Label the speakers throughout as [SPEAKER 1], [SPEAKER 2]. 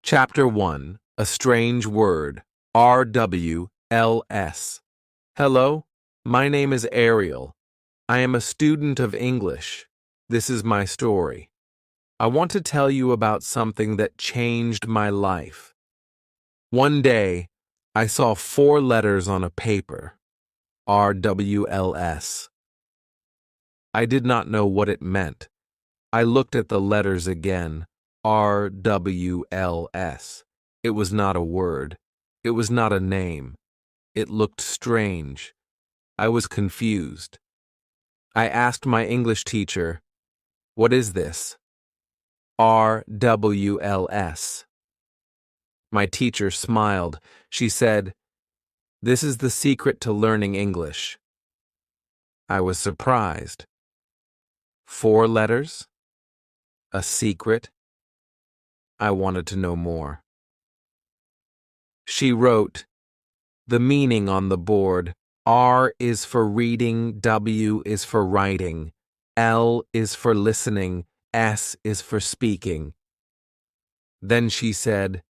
[SPEAKER 1] Chapter 1, A Strange Word, RWLS. Hello, my name is Ariel. I am a student of English. This is my story. I want to tell you about something that changed my life. One day, I saw 4 letters on a paper, RWLS. I did not know what it meant. I looked at the letters again. RWLS. It was not a word. It was not a name. It looked strange. I was confused. I asked my English teacher, "What is this?" RWLS. My teacher smiled. She said, "This is the secret to learning English." I was surprised. 4 letters? A secret? I wanted to know more. She wrote the meaning on the board. R is for reading, W is for writing, L is for listening, S is for speaking. Then she said,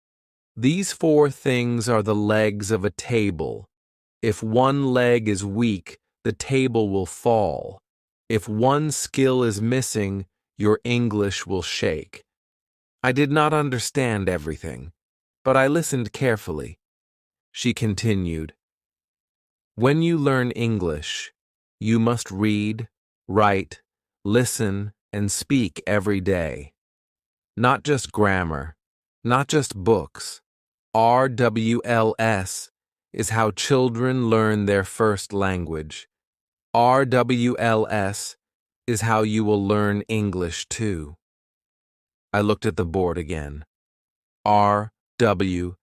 [SPEAKER 1] "These 4 things are the legs of a table. If one leg is weak, the table will fall. If one skill is missing, your English will shake." I did not understand everything, but I listened carefully. She continued, "When you learn English, you must read, write, listen, and speak every day. Not just grammar, not just books. RWLS is how children learn their first language. RWLS is how you will learn English too." I looked at the board again. RWLS.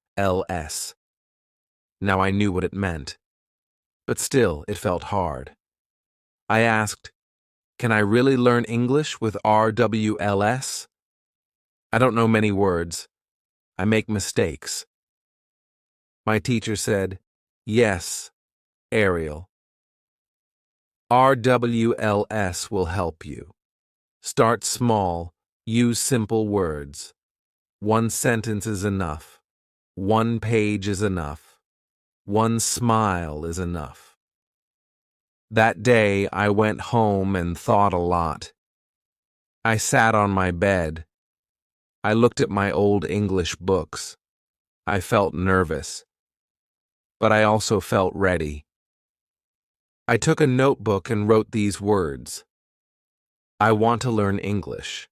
[SPEAKER 1] Now I knew what it meant, but still it felt hard. I asked, "Can I really learn English with RWLS?" "I don't know many words. I make mistakes." My teacher said, "Yes, Ariel. RWLS will help you. Start small, use simple words. 1 sentence is enough. 1 page is enough. 1 smile is enough." That day, I went home and thought a lot. I sat on my bed. I looked at my old English books. I felt nervous, but I also felt ready. I took a notebook and wrote these words. I want to learn English.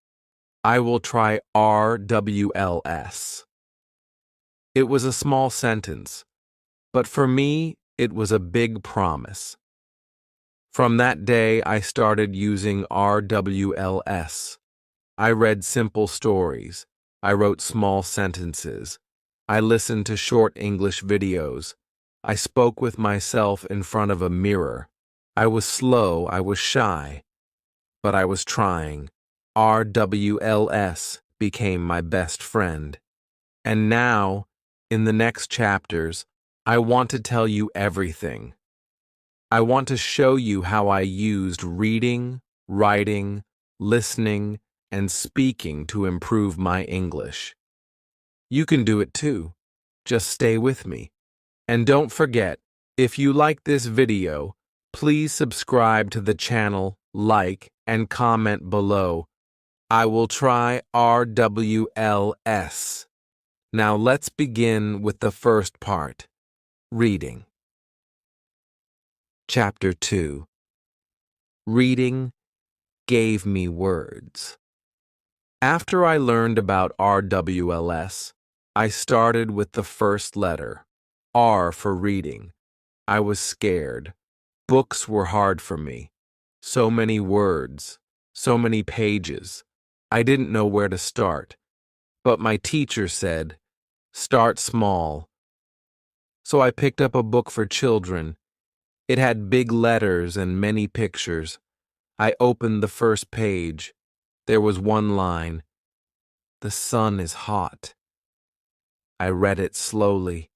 [SPEAKER 1] I will try RWLS. It was a small sentence, but for me, it was a big promise. From that day, I started using RWLS. I read simple stories. I wrote small sentences. I listened to short English videos. I spoke with myself in front of a mirror. I was slow, I was shy, but I was trying. RWLS became my best friend. And now, in the next chapters, I want to tell you everything. I want to show you how I used reading, writing, listening, and speaking to improve my English. You can do it too. Just stay with me. And don't forget, if you like this video, please subscribe to the channel, like, and comment below. I will try RWLS. Now let's begin with the first part, reading. Chapter 2. Reading gave me words. After I learned about RWLS, I started with the first letter, R for reading. I was scared. Books were hard for me. So many words, so many pages. I didn't know where to start. But my teacher said, "Start small." So I picked up a book for children. It had big letters and many pictures. I opened the first page. There was one line, "The sun is hot." I read it slowly.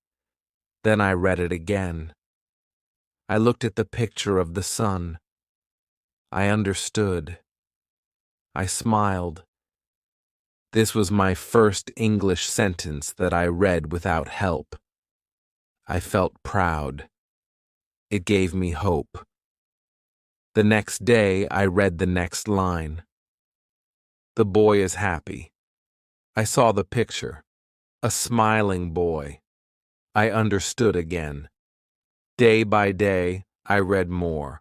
[SPEAKER 1] Then I read it again. I looked at the picture of the sun. I understood. I smiled. This was my first English sentence that I read without help. I felt proud. It gave me hope. The next day, I read the next line. The boy is happy. I saw the picture. A smiling boy. I understood again. Day by day, I read more.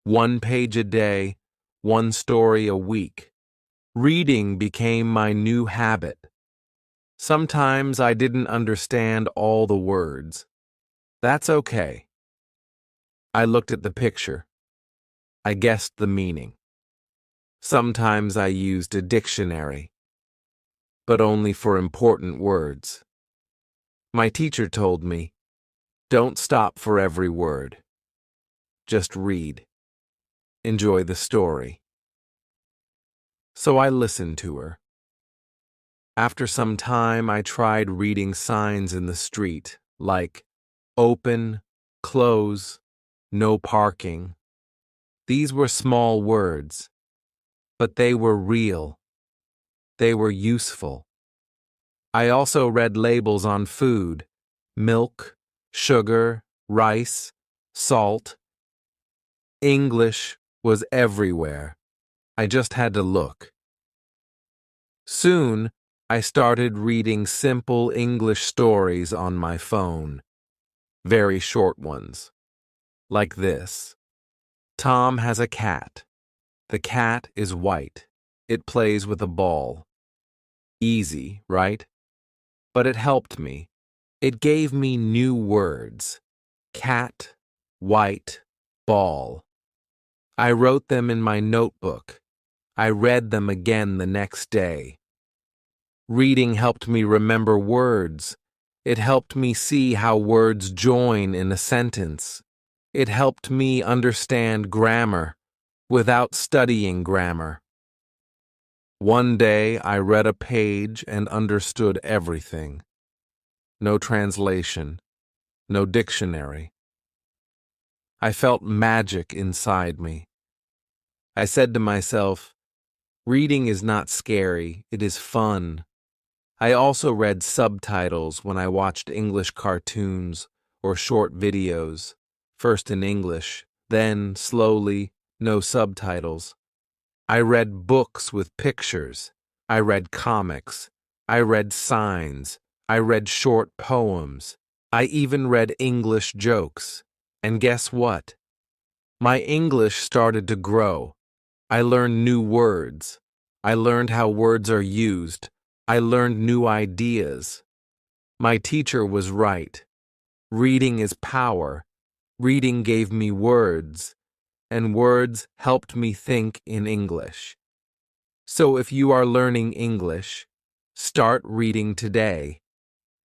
[SPEAKER 1] 1 page a day, 1 story a week. Reading became my new habit. Sometimes I didn't understand all the words. That's okay. I looked at the picture. I guessed the meaning. Sometimes I used a dictionary, but only for important words. My teacher told me, don't stop for every word. Just read. Enjoy the story. So I listened to her. After some time, I tried reading signs in the street, like open, close, no parking. These were small words, but they were real. They were useful. I also read labels on food: milk, sugar, rice, salt. English was everywhere. I just had to look. Soon, I started reading simple English stories on my phone. Very short ones. Like this. Tom has a cat. The cat is white. It plays with a ball. Easy, right? But it helped me. It gave me new words. Cat, white, ball. I wrote them in my notebook. I read them again the next day. Reading helped me remember words. It helped me see how words join in a sentence. It helped me understand grammar without studying grammar. One day I read a page and understood everything. No translation, no dictionary. I felt magic inside me. I said to myself, reading is not scary, it is fun. I also read subtitles when I watched English cartoons or short videos, first in English, then, slowly, no subtitles. I read books with pictures. I read comics. I read signs. I read short poems. I even read English jokes. And guess what? My English started to grow. I learned new words. I learned how words are used. I learned new ideas. My teacher was right. Reading is power. Reading gave me words, and words helped me think in English. So if you are learning English, start reading today.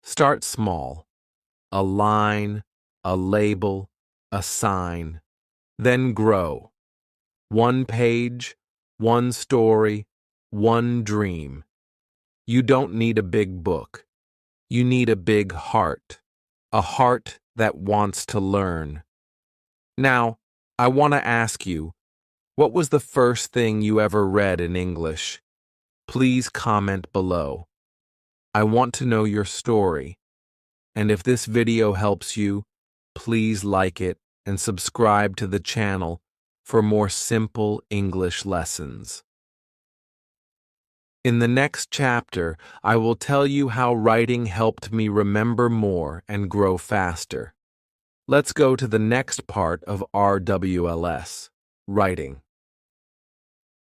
[SPEAKER 1] Start small. A line, a label, a sign. Then grow. 1 page, 1 story, 1 dream. You don't need a big book. You need a big heart. A heart that wants to learn. Now, I want to ask you, what was the first thing you ever read in English? Please comment below. I want to know your story. And if this video helps you, please like it and subscribe to the channel for more simple English lessons. In the next chapter, I will tell you how writing helped me remember more and grow faster. Let's go to the next part of RWLS, writing.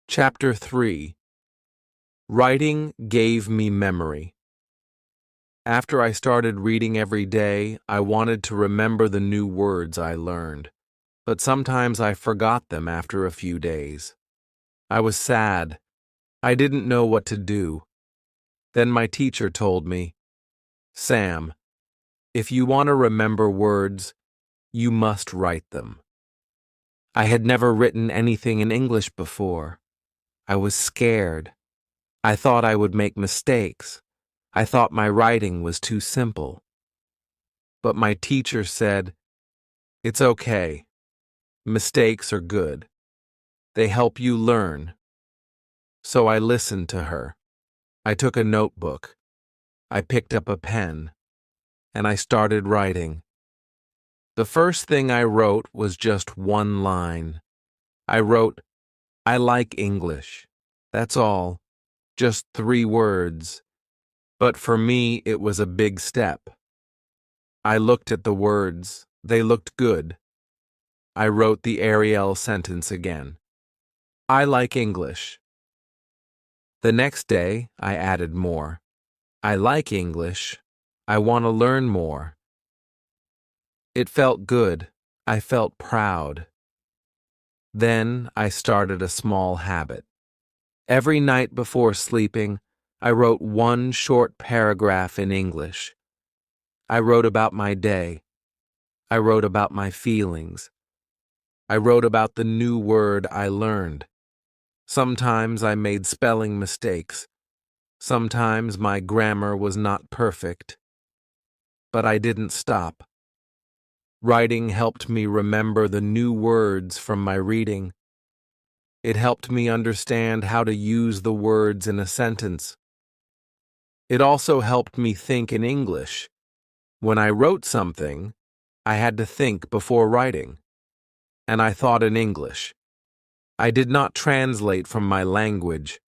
[SPEAKER 1] Chapter 3. Writing gave me memory. After I started reading every day, I wanted to remember the new words I learned, but sometimes I forgot them after a few days. I was sad. I didn't know what to do. Then my teacher told me, Sam, if you want to remember words, you must write them. I had never written anything in English before. I was scared. I thought I would make mistakes. I thought my writing was too simple. But my teacher said, it's okay. Mistakes are good. They help you learn. So I listened to her. I took a notebook. I picked up a pen, and I started writing. The first thing I wrote was just one line. I wrote, "I like English." That's all. Just 3 words. But for me, it was a big step. I looked at the words. They looked good. I wrote the RWLS sentence again. I like English. The next day, I added more. I like English. I want to learn more. It felt good. I felt proud. Then I started a small habit. Every night before sleeping, I wrote one short paragraph in English. I wrote about my day. I wrote about my feelings. I wrote about the new word I learned. Sometimes I made spelling mistakes. Sometimes my grammar was not perfect. But I didn't stop. Writing helped me remember the new words from my reading. It helped me understand how to use the words in a sentence. It also helped me think in English. When I wrote something, I had to think before writing. And I thought in English. I did not translate from my language.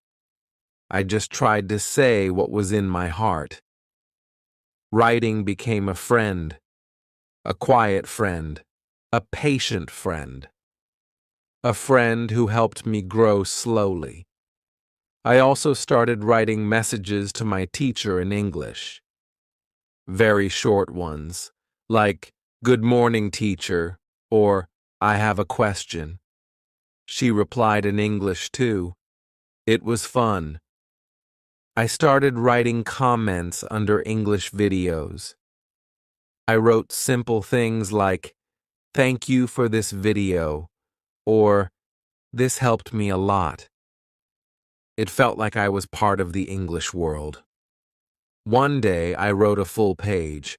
[SPEAKER 1] I just tried to say what was in my heart. Writing became a friend, a quiet friend, a patient friend, a friend who helped me grow slowly. I also started writing messages to my teacher in English. Very short ones, like, "Good morning, teacher," or, "I have a question." She replied in English too. It was fun. I started writing comments under English videos. I wrote simple things like, "Thank you for this video," or, "This helped me a lot." It felt like I was part of the English world. One day I wrote a full page,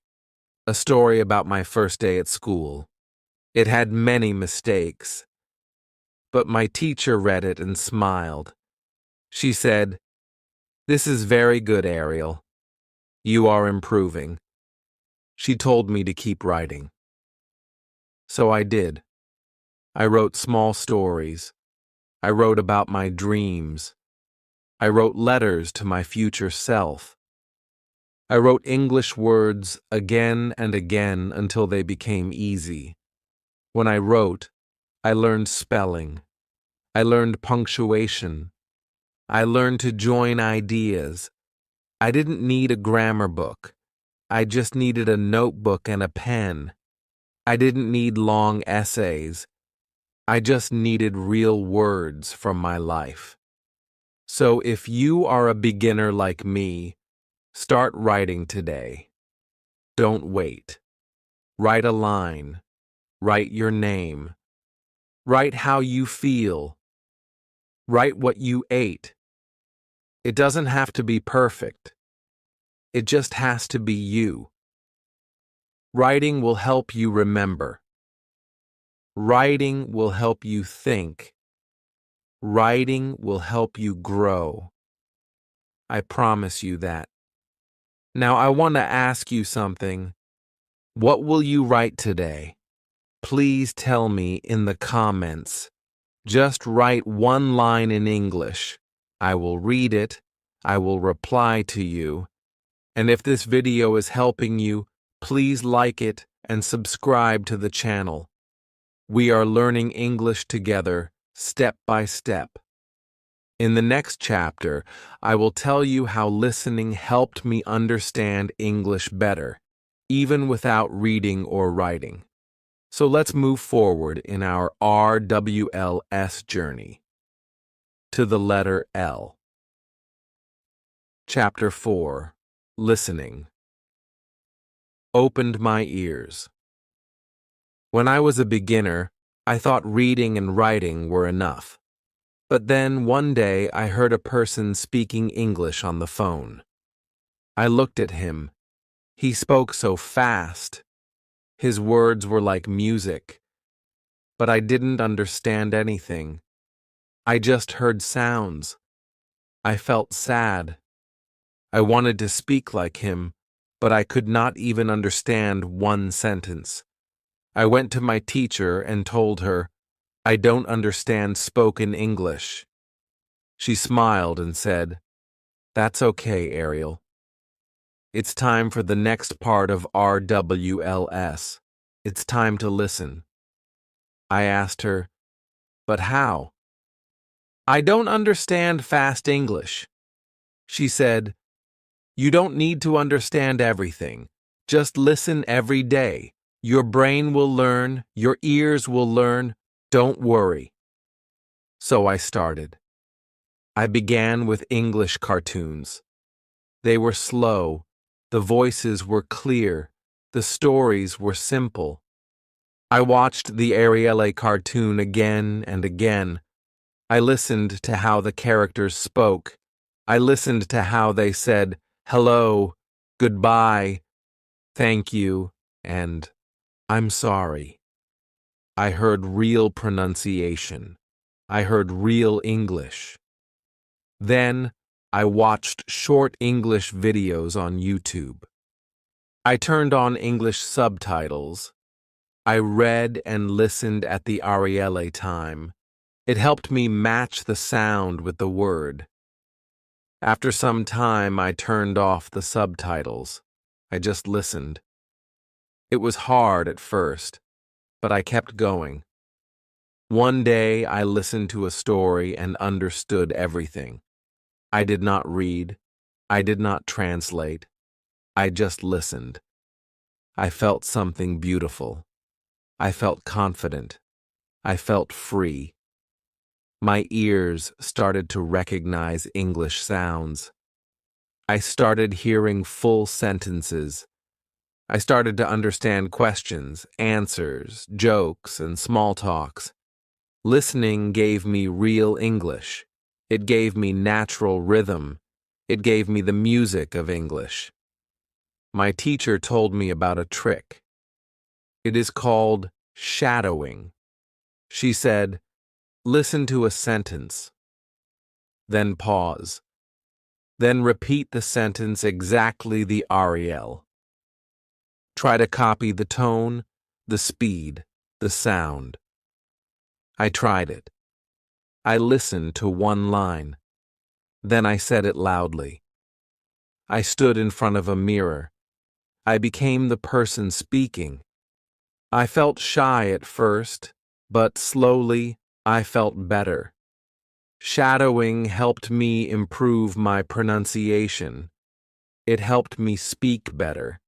[SPEAKER 1] a story about my first day at school. It had many mistakes, but my teacher read it and smiled. She said, "This is very good, Ariel. You are improving." She told me to keep writing. So I did. I wrote small stories. I wrote about my dreams. I wrote letters to my future self. I wrote English words again and again until they became easy. When I wrote, I learned spelling. I learned punctuation. I learned to join ideas. I didn't need a grammar book. I just needed a notebook and a pen. I didn't need long essays. I just needed real words from my life. So if you are a beginner like me, start writing today. Don't wait. Write a line. Write your name. Write how you feel. Write what you ate. It doesn't have to be perfect. It just has to be you. Writing will help you remember. Writing will help you think. Writing will help you grow. I promise you that. Now I want to ask you something. What will you write today? Please tell me in the comments. Just write one line in English. I will read it. I will reply to you. And if this video is helping you, please like it and subscribe to the channel. We are learning English together, step by step. In the next chapter, I will tell you how listening helped me understand English better, even without reading or writing. So let's move forward in our RWLS journey to the letter L. Chapter 4. Listening. Opened my ears. When I was a beginner, I thought reading and writing were enough. But then one day I heard a person speaking English on the phone. I looked at him. He spoke so fast. His words were like music. But I didn't understand anything. I just heard sounds. I felt sad. I wanted to speak like him, but I could not even understand one sentence. I went to my teacher and told her, "I don't understand spoken English." She smiled and said, "That's okay, Ariel. It's time for the next part of RWLS. It's time to listen." I asked her, "But how?" "I don't understand fast English." She said, "You don't need to understand everything. Just listen every day. Your brain will learn, your ears will learn. Don't worry." So I started. I began with English cartoons. They were slow, the voices were clear, the stories were simple. I watched the RWLS cartoon again and again. I listened to how the characters spoke. I listened to how they said, "Hello," "Goodbye," "Thank you," and "I'm sorry." I heard real pronunciation. I heard real English. Then I watched short English videos on YouTube. I turned on English subtitles. I read and listened at the RWLS time. It helped me match the sound with the word. After some time, I turned off the subtitles. I just listened. It was hard at first, but I kept going. One day, I listened to a story and understood everything. I did not read. I did not translate. I just listened. I felt something beautiful. I felt confident. I felt free. My ears started to recognize English sounds. I started hearing full sentences. I started to understand questions, answers, jokes, and small talks. Listening gave me real English. It gave me natural rhythm. It gave me the music of English. My teacher told me about a trick. It is called shadowing. She said, "Listen to a sentence, then pause, then repeat the sentence exactly the REL. Try to copy the tone, the speed, the sound." I tried it. I listened to one line. Then I said it loudly. I stood in front of a mirror. I became the person speaking. I felt shy at first, but slowly I felt better. Shadowing helped me improve my pronunciation. It helped me speak better.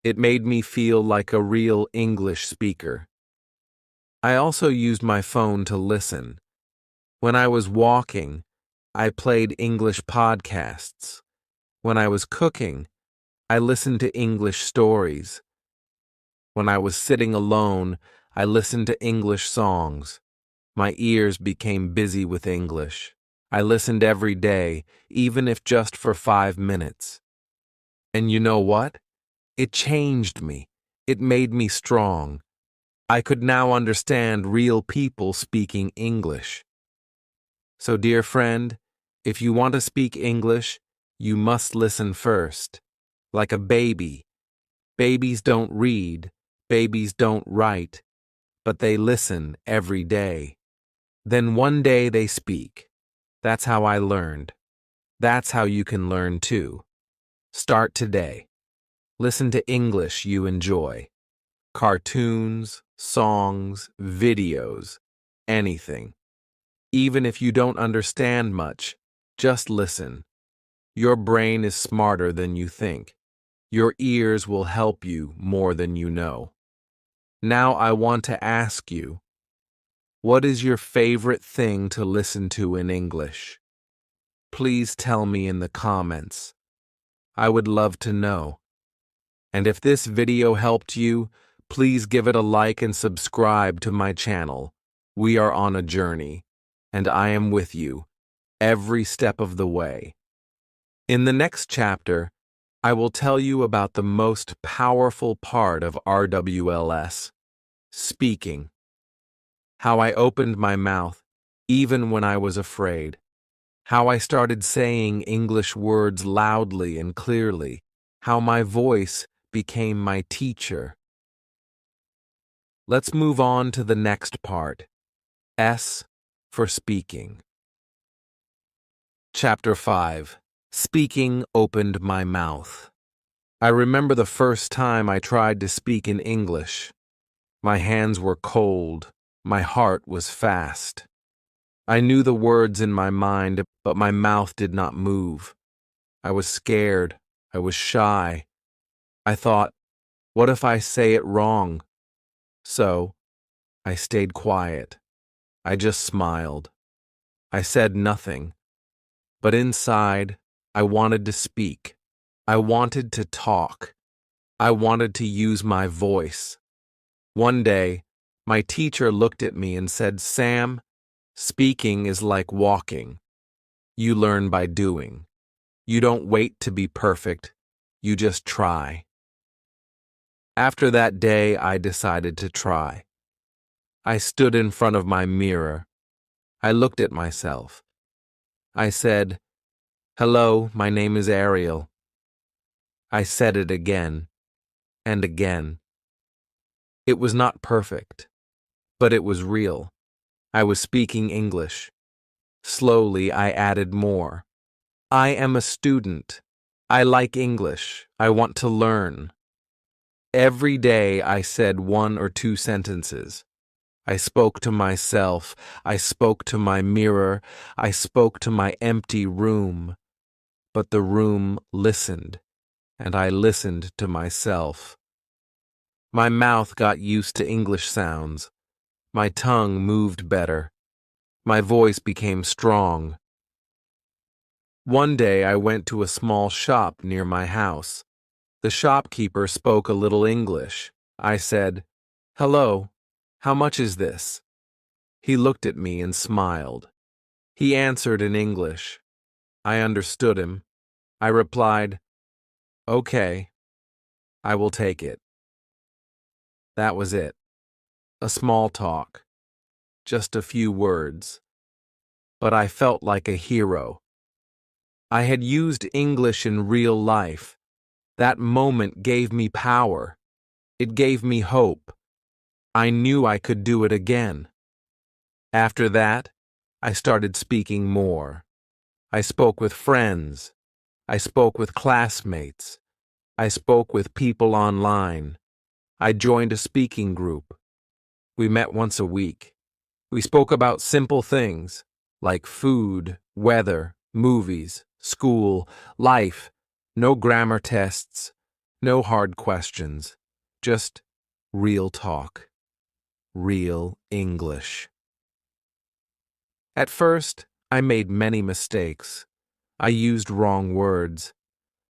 [SPEAKER 1] It made me feel like a real English speaker. I also used my phone to listen. When I was walking, I played English podcasts. When I was cooking, I listened to English stories. When I was sitting alone, I listened to English songs. My ears became busy with English. I listened every day, even if just for 5 minutes. And you know what? It changed me. It made me strong. I could now understand real people speaking English. So, dear friend, if you want to speak English, you must listen first. Like a baby. Babies don't read, babies don't write, but they listen every day. Then one day they speak. That's how I learned. That's how you can learn too. Start today. Listen to English you enjoy. Cartoons, songs, videos, anything. Even if you don't understand much, just listen. Your brain is smarter than you think. Your ears will help you more than you know. Now I want to ask you, what is your favorite thing to listen to in English? Please tell me in the comments. I would love to know. And if this video helped you, please give it a like and subscribe to my channel. We are on a journey, and I am with you every step of the way. In the next chapter, I will tell you about the most powerful part of RWLS, speaking. How I opened my mouth, even when I was afraid. how I started saying English words loudly and clearly, how my voice became my teacher. Let's move on to the next part. S for speaking. Chapter 5. Speaking opened my mouth. I remember the first time I tried to speak in English. My hands were cold. My heart was fast. I knew the words in my mind, but my mouth did not move. I was scared. I was shy. I thought, what if I say it wrong? So, I stayed quiet. I just smiled. I said nothing. But inside, I wanted to speak. I wanted to talk. I wanted to use my voice. One day, my teacher looked at me and said, "Sam, speaking is like walking. You learn by doing. You don't wait to be perfect. You just try." After that day, I decided to try. I stood in front of my mirror. I looked at myself. I said, "Hello, my name is Ariel." I said it again and again. It was not perfect, but it was real. I was speaking English. Slowly, I added more. I am a student. I like English. I want to learn. Every day, I said 1 or 2 sentences. I spoke to myself. I spoke to my mirror. I spoke to my empty room. But the room listened, and I listened to myself. My mouth got used to English sounds. My tongue moved better. My voice became strong. One day I went to a small shop near my house. The shopkeeper spoke a little English. I said, "Hello, how much is this?" He looked at me and smiled. He answered in English. I understood him. I replied, "Okay, I will take it." That was it. A small talk. Just a few words. But I felt like a hero. I had used English in real life. That moment gave me power. It gave me hope. I knew I could do it again. After that, I started speaking more. I spoke with friends. I spoke with classmates. I spoke with people online. I joined a speaking group. We met once a week. We spoke about simple things like food, weather, movies, school, life, no grammar tests, no hard questions, just real talk, real English. At first, I made many mistakes. I used wrong words.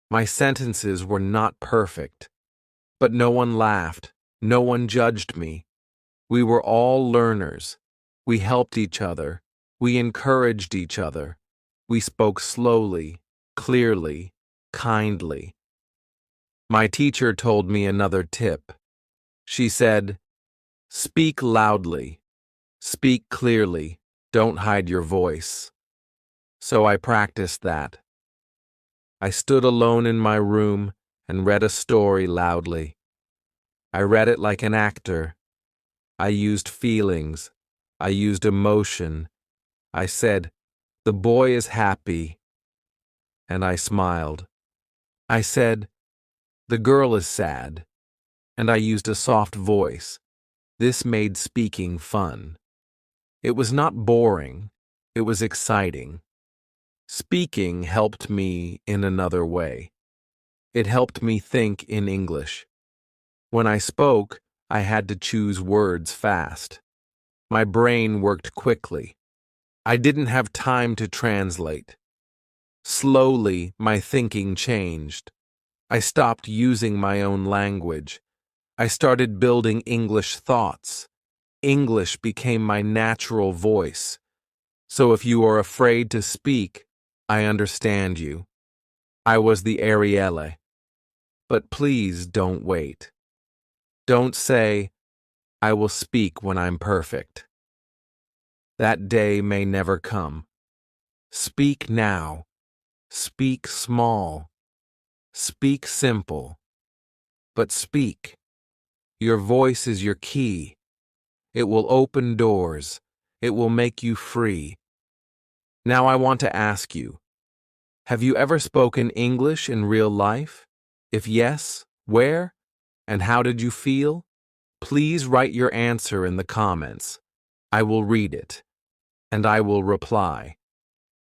[SPEAKER 1] My sentences were not perfect. But no one laughed. No one judged me. We were all learners. We helped each other. We encouraged each other. We spoke slowly, clearly, kindly. My teacher told me another tip. She said, "Speak loudly. Speak clearly. Don't hide your voice." So I practiced that. I stood alone in my room and read a story loudly. I read it like an actor. I used feelings. I used emotion. I said, "The boy is happy." And I smiled. I said, "The girl is sad." And I used a soft voice. This made speaking fun. It was not boring. It was exciting. Speaking helped me in another way. It helped me think in English. When I spoke, I had to choose words fast. My brain worked quickly. I didn't have time to translate. Slowly, my thinking changed. I stopped using my own language. I started building English thoughts. English became my natural voice. So if you are afraid to speak, I understand you. I was the RWLS. But please don't wait. Don't say, "I will speak when I'm perfect." That day may never come. Speak now. Speak small. Speak simple. But speak. Your voice is your key. It will open doors. It will make you free. Now I want to ask you, have you ever spoken English in real life? If yes, where? And how did you feel? Please write your answer in the comments. I will read it, and I will reply.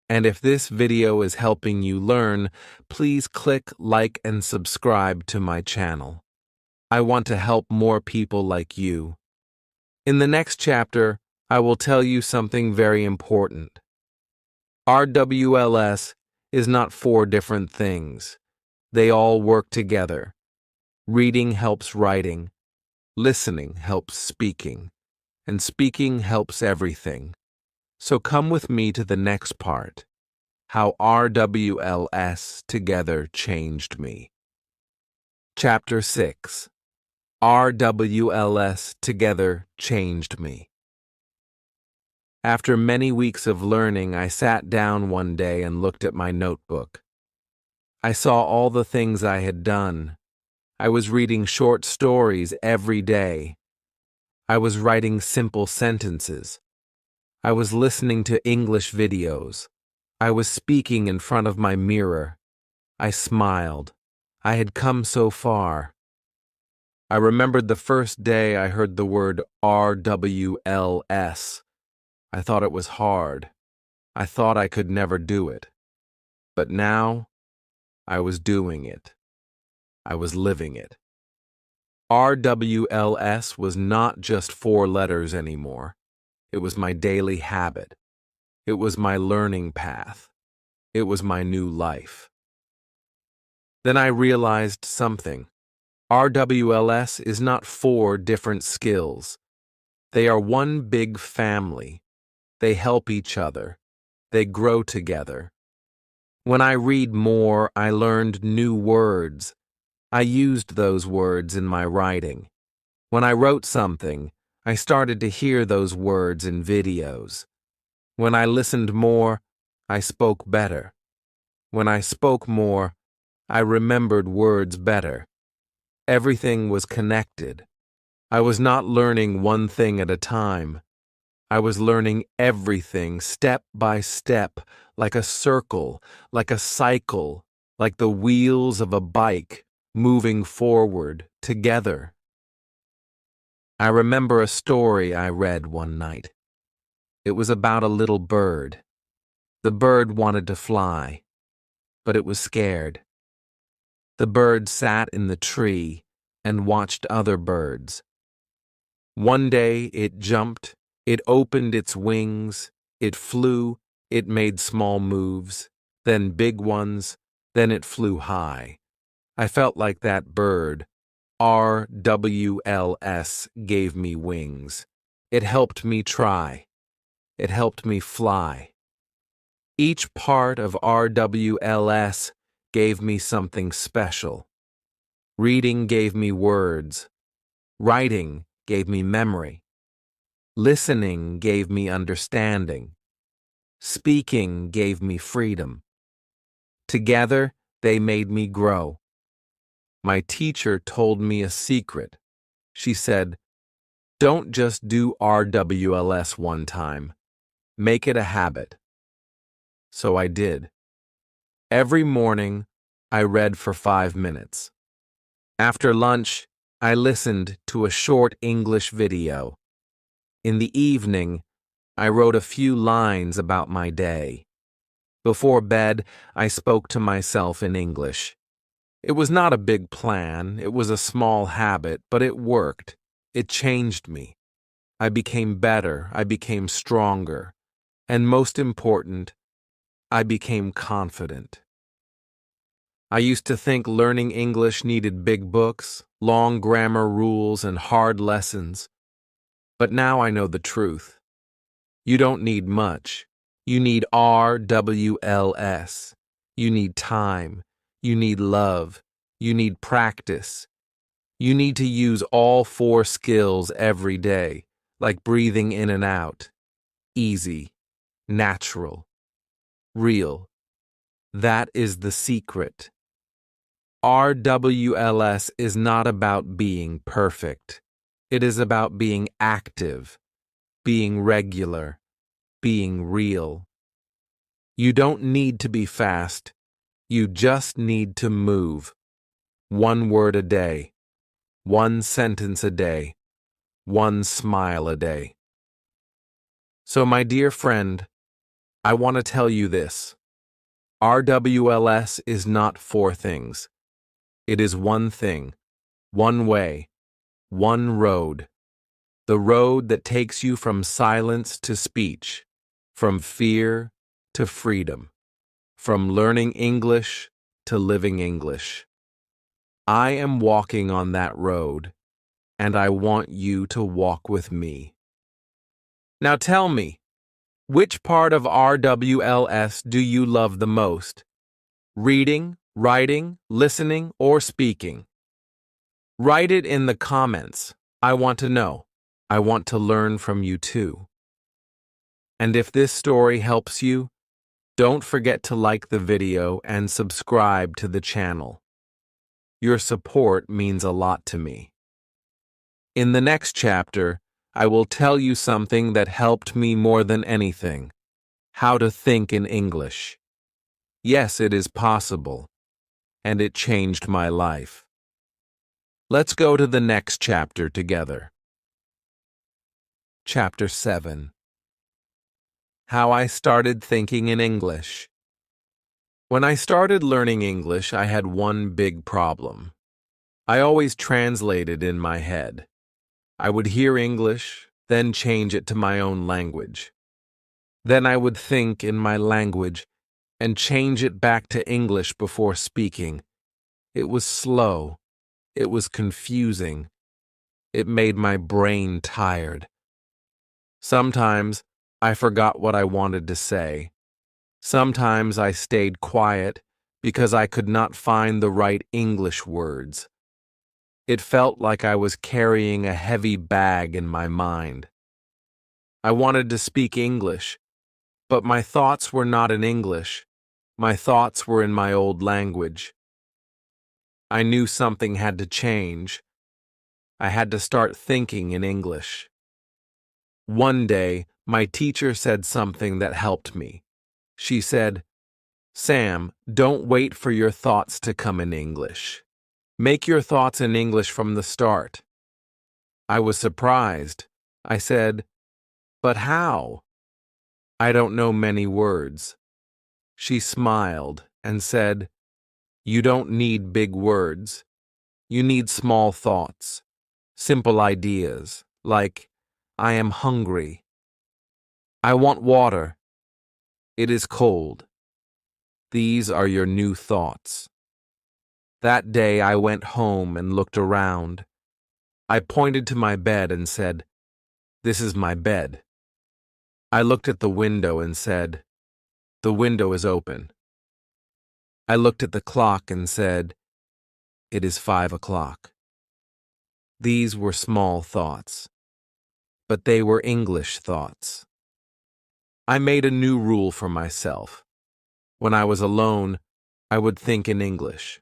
[SPEAKER 1] And if this video is helping you learn, please click like and subscribe to my channel. I want to help more people like you. In the next chapter, I will tell you something very important. RWLS is not four different things. They all work together. Reading helps writing, listening helps speaking, and speaking helps everything. So come with me to the next part, how RWLS together changed me. Chapter 6. RWLS together changed me. After many weeks of learning, I sat down one day and looked at my notebook. I saw all the things I had done. I was reading short stories every day. I was writing simple sentences. I was listening to English videos. I was speaking in front of my mirror. I smiled. I had come so far. I remembered the first day I heard the word RWLS. I thought it was hard. I thought I could never do it. But now, I was doing it. I was living it. RWLS was not just 4 letters anymore. It was my daily habit. It was my learning path. It was my new life. Then I realized something. RWLS is not 4 different skills. They are one big family. They help each other. They grow together. When I read more, I learned new words. I used those words in my writing. When I wrote something, I started to hear those words in videos. When I listened more, I spoke better. When I spoke more, I remembered words better. Everything was connected. I was not learning one thing at a time. I was learning everything step by step, like a circle, like a cycle, like the wheels of a bike, moving forward, together. I remember a story I read one night. It was about a little bird. The bird wanted to fly, but it was scared. The bird sat in the tree and watched other birds. One day it jumped. It opened its wings, it flew, it made small moves, then big ones, then it flew high. I felt like that bird. RWLS gave me wings. It helped me try. It helped me fly. Each part of RWLS gave me something special. Reading gave me words. Writing gave me memory. Listening gave me understanding. Speaking gave me freedom. Together, they made me grow. My teacher told me a secret. She said, "Don't just do RWLS one time. Make it a habit." So I did. Every morning, I read for 5 minutes. After lunch, I listened to a short English video. In the evening, I wrote a few lines about my day. Before bed, I spoke to myself in English. It was not a big plan, it was a small habit, but it worked. It changed me. I became better, I became stronger, and most important, I became confident. I used to think learning English needed big books, long grammar rules, and hard lessons. But now I know the truth. You don't need much. You need RWLS. You need time. You need love. You need practice. You need to use all 4 skills every day, like breathing in and out. Easy. Natural. real. That is the secret. RWLS is not about being perfect. It is about being active, being regular, being real. You don't need to be fast. You just need to move. One word a day, one sentence a day, one smile a day. So, my dear friend, I want to tell you this. RWLS is not four things. It is one thing, one way, one road. The road that takes you from silence to speech, from fear to freedom, from learning English to living English. I am walking on that road, and I want you to walk with me. Now tell me, which part of RWLS do you love the most? Reading, writing, listening, or speaking? Write it in the comments. I want to know. I want to learn from you too. And if this story helps you, don't forget to like the video and subscribe to the channel. Your support means a lot to me. In the next chapter, I will tell you something that helped me more than anything: how to think in English. Yes, it is possible, and it changed my life. Let's go to the next chapter together. Chapter 7. How I started thinking in English. When I started learning English, I had one big problem. I always translated in my head. I would hear English, then change it to my own language. Then I would think in my language and change it back to English before speaking. It was slow. It was confusing. It made my brain tired. Sometimes I forgot what I wanted to say. Sometimes I stayed quiet because I could not find the right English words. It felt like I was carrying a heavy bag in my mind. I wanted to speak English, but my thoughts were not in English. My thoughts were in my old language. I knew something had to change. I had to start thinking in English. One day, my teacher said something that helped me. She said, "Sam, don't wait for your thoughts to come in English. Make your thoughts in English from the start." I was surprised. I said, "But how?" "I don't know many words." She smiled and said, "You don't need big words. You need small thoughts, simple ideas, like, I am hungry. I want water. It is cold. These are your new thoughts." That day I went home and looked around. I pointed to my bed and said, "This is my bed." I looked at the window and said, "The window is open." I looked at the clock and said, "It is 5 o'clock." These were small thoughts, but they were English thoughts. I made a new rule for myself. When I was alone, I would think in English.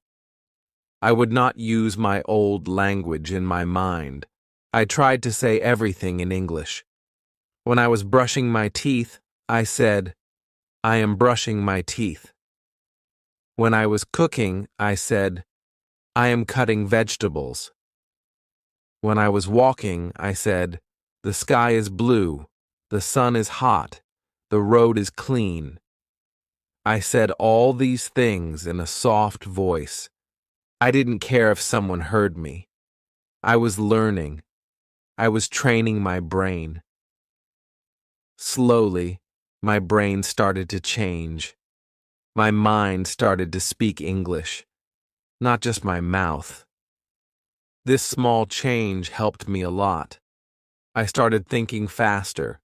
[SPEAKER 1] I would not use my old language in my mind. I tried to say everything in English. When I was brushing my teeth, I said, "I am brushing my teeth." When I was cooking, I said, "I am cutting vegetables." When I was walking, I said, "The sky is blue, the sun is hot, the road is clean." I said all these things in a soft voice. I didn't care if someone heard me. I was learning. I was training my brain. Slowly, my brain started to change. My mind started to speak English, not just my mouth. This small change helped me a lot. I started thinking faster.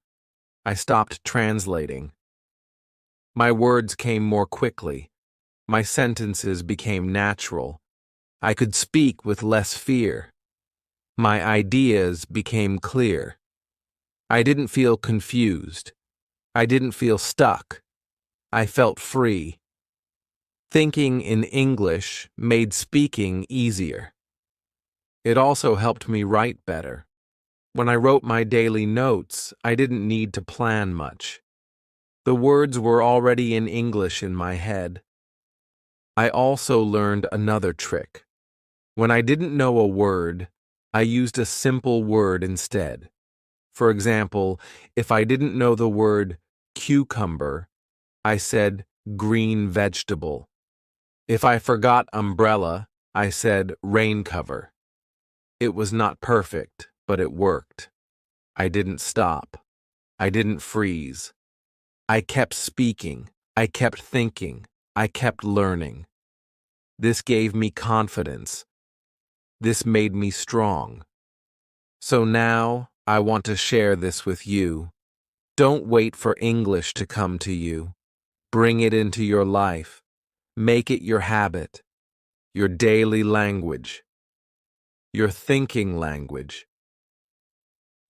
[SPEAKER 1] I stopped translating. My words came more quickly. My sentences became natural. I could speak with less fear. My ideas became clear. I didn't feel confused. I didn't feel stuck. I felt free. Thinking in English made speaking easier. It also helped me write better. When I wrote my daily notes, I didn't need to plan much. The words were already in English in my head. I also learned another trick. When I didn't know a word, I used a simple word instead. For example, if I didn't know the word cucumber, I said green vegetable. If I forgot umbrella, I said rain cover. It was not perfect, but it worked. I didn't stop. I didn't freeze. I kept speaking. I kept thinking. I kept learning. This gave me confidence. This made me strong. So now, I want to share this with you. Don't wait for English to come to you. Bring it into your life. Make it your habit, your daily language, your thinking language.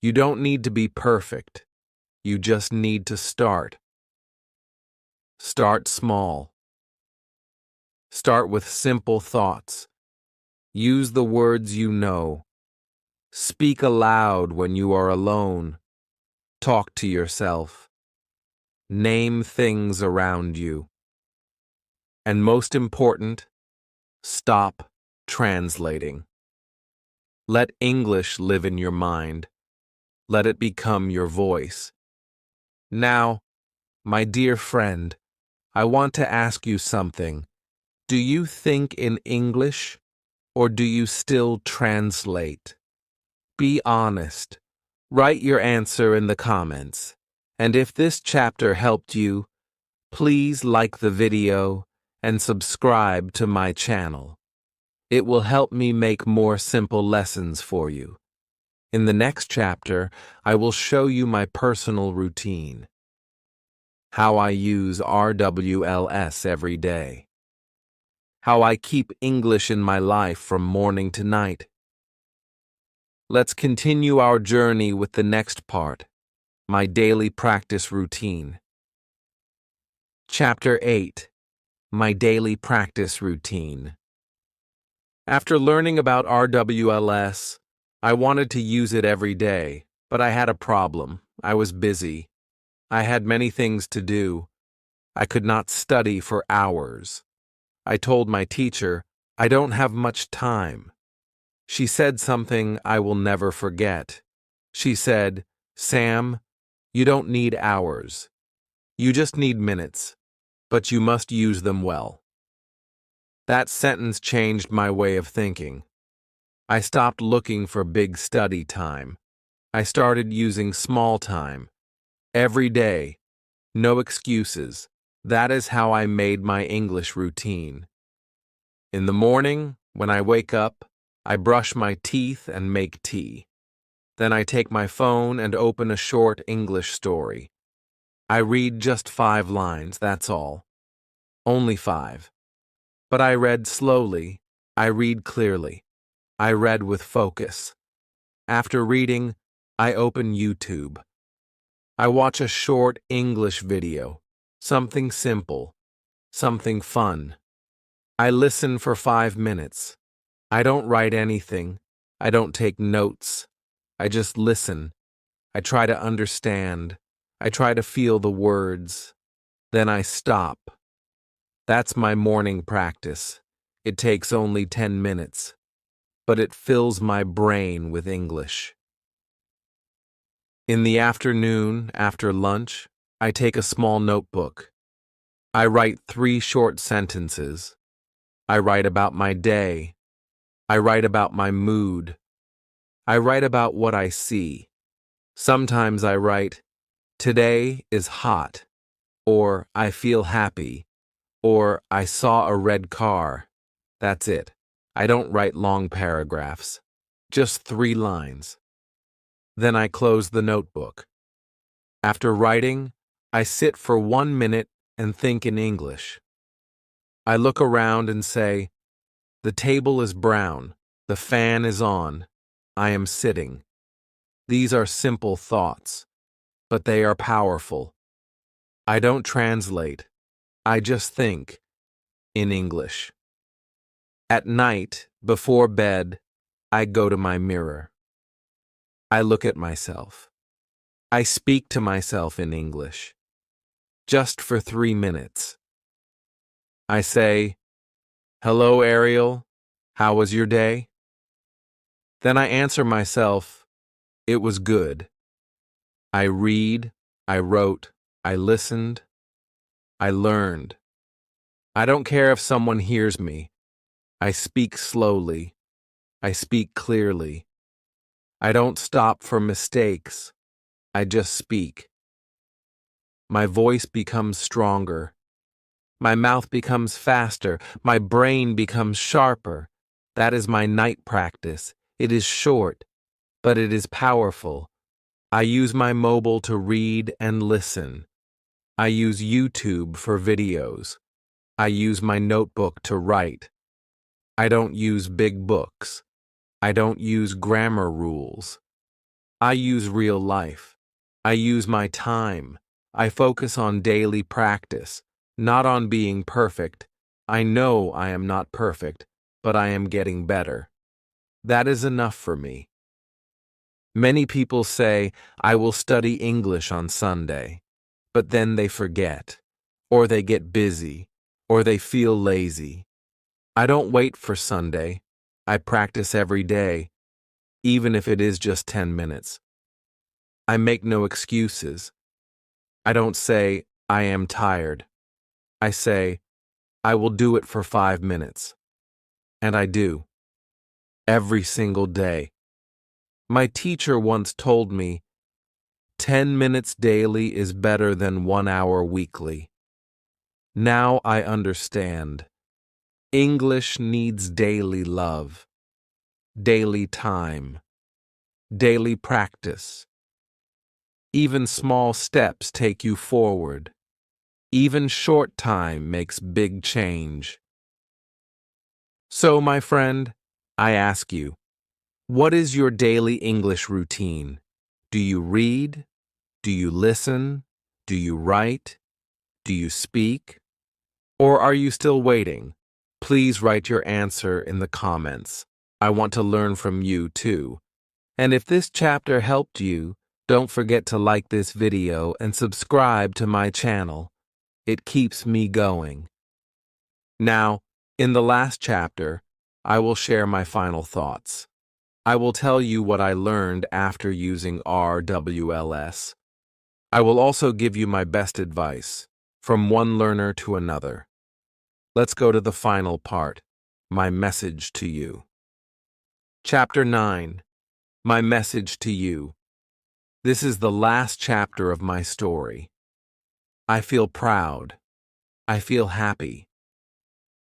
[SPEAKER 1] You don't need to be perfect. You just need to start. Start small. Start with simple thoughts. Use the words you know. Speak aloud when you are alone. Talk to yourself. Name things around you. And most important, stop translating. Let English live in your mind. Let it become your voice. Now, my dear friend, I want to ask you something. Do you think in English, or do you still translate? Be honest. Write your answer in the comments. And if this chapter helped you, please like the video and subscribe to my channel. It will help me make more simple lessons for you. In the next chapter, I will show you my personal routine, how I use RWLS every day, how I keep English in my life from morning to night. Let's continue our journey with the next part, my daily practice routine. Chapter 8, My Daily Practice Routine. After learning about RWLS, I wanted to use it every day, but I had a problem. I was busy. I had many things to do. I could not study for hours. I told my teacher, I don't have much time. She said something I will never forget. She said, Sam, you don't need hours. You just need minutes, but you must use them well. That sentence changed my way of thinking. I stopped looking for big study time. I started using small time. Every day. No excuses. That is how I made my English routine. In the morning, when I wake up, I brush my teeth and make tea. Then I take my phone and open a short English story. I read just 5 lines, that's all. Only 5. But I read slowly. I read clearly. I read with focus. After reading, I open YouTube. I watch a short English video, something simple, something fun. I listen for 5 minutes. I don't write anything. I don't take notes. I just listen. I try to understand. I try to feel the words. Then I stop. That's my morning practice. It takes only 10 minutes, but it fills my brain with English. In the afternoon, after lunch, I take a small notebook. I write 3 short sentences. I write about my day. I write about my mood. I write about what I see. Sometimes I write, today is hot, or I feel happy, or I saw a red car. That's it. I don't write long paragraphs, just 3 lines. Then I close the notebook. After writing, I sit for 1 minute and think in English. I look around and say, the table is brown, the fan is on, I am sitting. These are simple thoughts, but they are powerful. I don't translate. I just think in English. At night, before bed, I go to my mirror. I look at myself. I speak to myself in English. Just for 3 minutes. I say, "Hello, Ariel. How was your day?" Then I answer myself, "It was good." I read, I wrote, I listened, I learned. I don't care if someone hears me. I speak slowly. I speak clearly. I don't stop for mistakes. I just speak. My voice becomes stronger. My mouth becomes faster. My brain becomes sharper. That is my night practice. It is short, but it is powerful. I use my mobile to read and listen. I use YouTube for videos. I use my notebook to write. I don't use big books. I don't use grammar rules. I use real life. I use my time. I focus on daily practice, not on being perfect. I know I am not perfect, but I am getting better. That is enough for me. Many people say, "I will study English on Sunday," but then they forget, or they get busy, or they feel lazy. I don't wait for Sunday. I practice every day, even if it is just 10 minutes. I make no excuses. I don't say, "I am tired." I say, "I will do it for 5 minutes." And I do. Every single day. My teacher once told me, 10 minutes daily is better than 1 hour weekly. Now I understand. English needs daily love, daily time, daily practice. Even small steps take you forward. Even short time makes big change. So, my friend, I ask you, what is your daily English routine? Do you read? Do you listen? Do you write? Do you speak? Or are you still waiting? Please write your answer in the comments. I want to learn from you too. And if this chapter helped you, don't forget to like this video and subscribe to my channel. It keeps me going. Now, in the last chapter, I will share my final thoughts. I will tell you what I learned after using RWLS. I will also give you my best advice, from one learner to another. Let's go to the final part, my message to you. Chapter 9, my message to you. This is the last chapter of my story. I feel proud. I feel happy.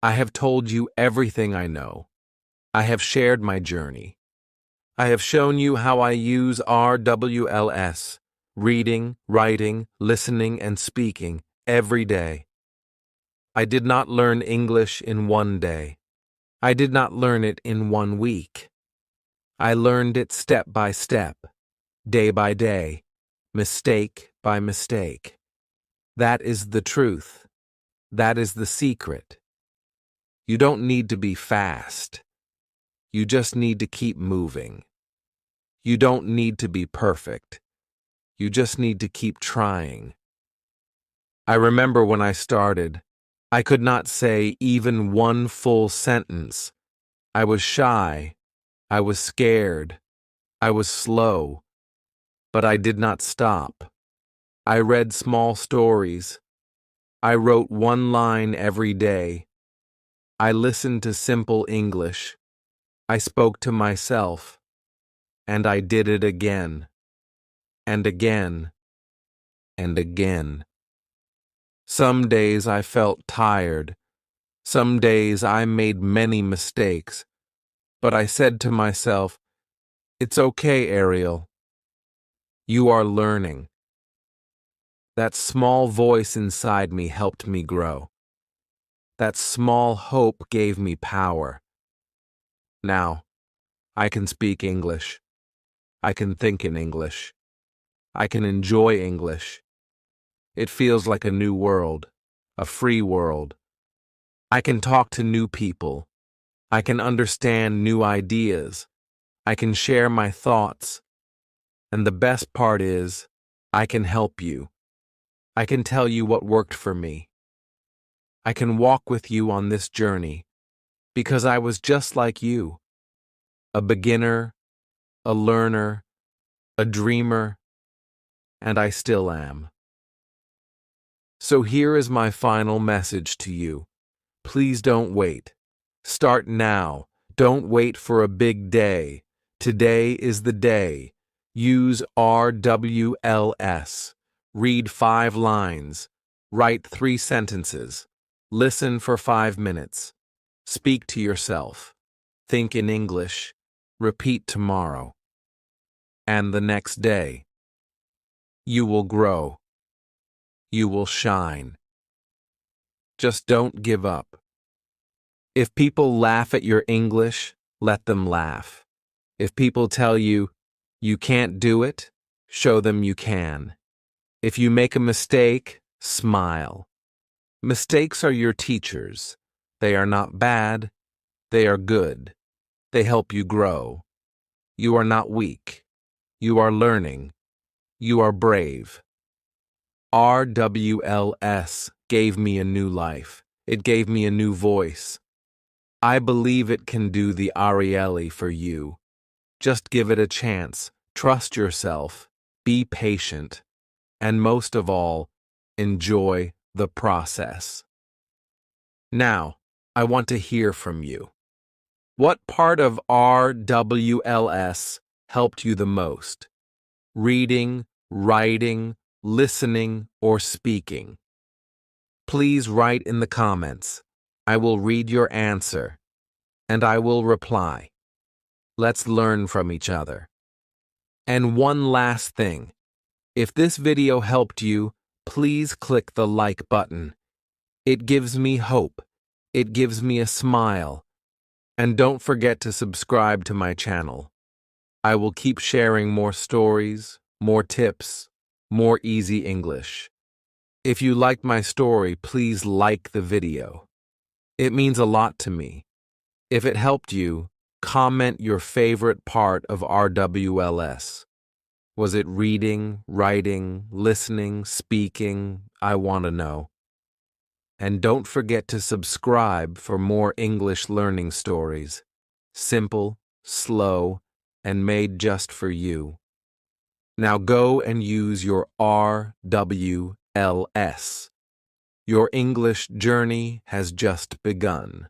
[SPEAKER 1] I have told you everything I know. I have shared my journey. I have shown you how I use RWLS, reading, writing, listening, and speaking, every day. I did not learn English in one day. I did not learn it in 1 week. I learned it step by step, day by day, mistake by mistake. That is the truth. That is the secret. You don't need to be fast. You just need to keep moving. You don't need to be perfect. You just need to keep trying. I remember when I started, I could not say even one full sentence. I was shy. I was scared. I was slow. But I did not stop. I read small stories. I wrote 1 line every day. I listened to simple English. I spoke to myself. And I did it again. And again. And again. Some days I felt tired. Some days I made many mistakes. But I said to myself, "It's okay, Ariel. You are learning." That small voice inside me helped me grow. That small hope gave me power. Now, I can speak English. I can think in English. I can enjoy English. It feels like a new world. a free world. I can talk to new people. I can understand new ideas. I can share my thoughts. And the best part is, I can help you. I can tell you what worked for me. I can walk with you on this journey because I was just like you, a beginner, a learner, a dreamer, and I still am. So here is my final message to you. Please don't wait. Start now. Don't wait for a big day. Today is the day. Use RWLS. Read 5 lines. Write 3 sentences. Listen for 5 minutes. Speak to yourself. Think in English. Repeat tomorrow. And the next day. You will grow. You will shine. Just don't give up. If people laugh at your English, let them laugh. If people tell you, you can't do it, show them you can. If you make a mistake, smile. Mistakes are your teachers. They are not bad. They are good. They help you grow. You are not weak. You are learning. You are brave. RWLS gave me a new life. It gave me a new voice. I believe it can do the RWLS for you. Just give it a chance. Trust yourself. Be patient. And most of all, enjoy the process. Now, I want to hear from you. What part of RWLS helped you the most? Reading, writing, listening, or speaking? Please write in the comments. I will read your answer, and I will reply. Let's learn from each other. And one last thing. If this video helped you, please click the like button. It gives me hope. It gives me a smile. And don't forget to subscribe to my channel. I will keep sharing more stories, more tips, more easy English. If you liked my story, please like the video. It means a lot to me. If it helped you, comment your favorite part of RWLS. Was it reading, writing, listening, speaking? I want to know. And don't forget to subscribe for more English learning stories. Simple, slow, and made just for you. Now go and use your RWLS. Your English journey has just begun.